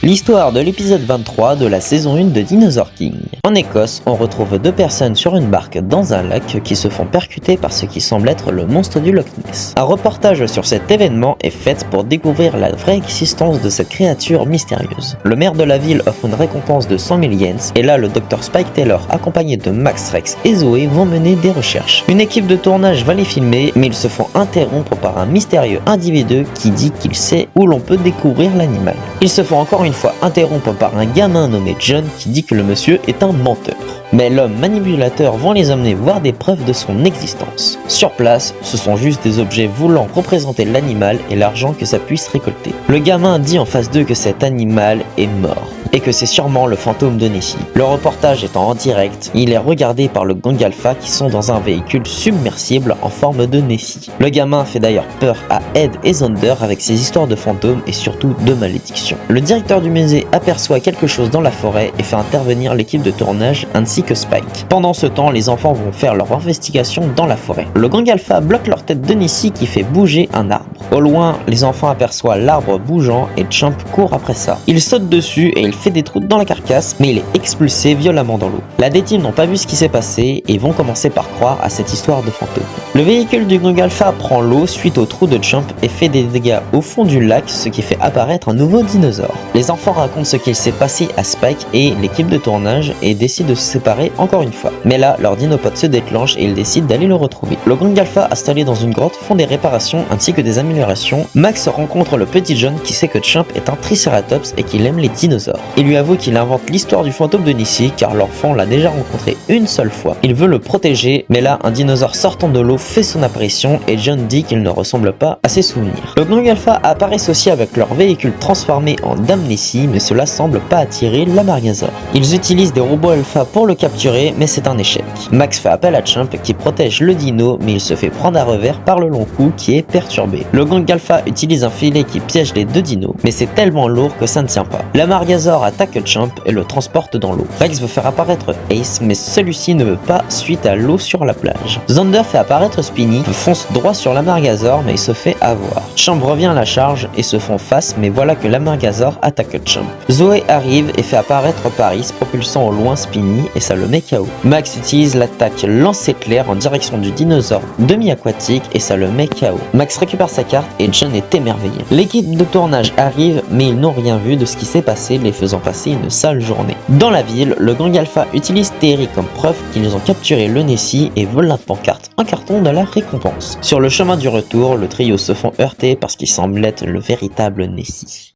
L'histoire de l'épisode 23 de la saison 1 de Dinosaur King. En Écosse, on retrouve deux personnes sur une barque dans un lac qui se font percuter par ce qui semble être le monstre du Loch Ness. Un reportage sur cet événement est fait pour découvrir la vraie existence de cette créature mystérieuse. Le maire de la ville offre une récompense de 100 000 yens et là le Dr Spike Taylor accompagné de Max, Rex et Zoé vont mener des recherches. Une équipe de tournage va les filmer mais ils se font interrompre par un mystérieux individu qui dit qu'il sait où l'on peut découvrir l'animal. Ils se font encore une fois interrompre par un gamin nommé John qui dit que le monsieur est un menteur. Mais l'homme manipulateur vont les emmener voir des preuves de son existence. Sur place, ce sont juste des objets voulant représenter l'animal et l'argent que ça puisse récolter. Le gamin dit en face d'eux que cet animal est mort et que c'est sûrement le fantôme de Nessie. Le reportage étant en direct, il est regardé par le gang Alpha qui sont dans un véhicule submersible en forme de Nessie. Le gamin fait d'ailleurs peur à Ed et Zander avec ses histoires de fantômes et surtout de malédictions. Le directeur du musée aperçoit quelque chose dans la forêt et fait intervenir l'équipe de tournage ainsi que Spike. Pendant ce temps, les enfants vont faire leur investigation dans la forêt. Le gang Alpha bloque leur tête de Nessie qui fait bouger un arbre. Au loin, les enfants aperçoivent l'arbre bougeant et Champ court après ça. Il saute dessus et il fait des trous dans la carcasse, mais il est expulsé violemment dans l'eau. La D-Team n'ont pas vu ce qui s'est passé et vont commencer par croire à cette histoire de fantôme. Le véhicule du gang Alpha prend l'eau suite au trou de Champ et fait des dégâts au fond du lac, ce qui fait apparaître un nouveau dinosaure. Les enfants racontent ce qu'il s'est passé à Spike et l'équipe de tournage et décident de se séparer encore une fois. Mais là, leur dinopode se déclenche et ils décident d'aller le retrouver. Le gang Alpha installé dans une grotte font des réparations ainsi que des améliorations. Max rencontre le petit John qui sait que Champ est un triceratops et qu'il aime les dinosaures. Il lui avoue qu'il invente l'histoire du fantôme de Nessie car l'enfant l'a déjà rencontré une seule fois. Il veut le protéger, mais là, un dinosaure sortant de l'eau fait son apparition et John dit qu'il ne ressemble pas à ses souvenirs. Le gang Alpha apparaissent aussi avec leur véhicule transformé en Dame Nessie, mais cela semble pas attirer la Margasaur. Ils utilisent des robots Alpha pour le capturer, mais c'est un échec. Max fait appel à Champ qui protège le dino, mais il se fait prendre à revers par le long cou qui est perturbé. Le gang Alpha utilise un filet qui piège les deux dinos, mais c'est tellement lourd que ça ne tient pas. La Margasaur attaque Champ et le transporte dans l'eau. Rex veut faire apparaître Ace, mais celui-ci ne veut pas suite à l'eau sur la plage. Zander fait apparaître Spinny, fonce droit sur la Margasaur, mais il se fait avoir. Champ revient à la charge et se font face, mais voilà que la Margasaur attaque Champ. Zoé arrive et fait apparaître Paris, propulsant au loin Spinny et ça le met KO. Max utilise l'attaque lance-éclair en direction du dinosaure demi-aquatique et ça le met KO. Max récupère sa carte et John est émerveillé. L'équipe de tournage arrive, mais ils n'ont rien vu de ce qui s'est passé, les faisant passer une sale journée. Dans la ville, le gang Alpha utilise Terry comme preuve qu'ils ont capturé le Nessie et vole la pancarte en carton de la récompense. Sur le chemin du retour, le trio se font heurter parce qu'il semble être le véritable Nessie.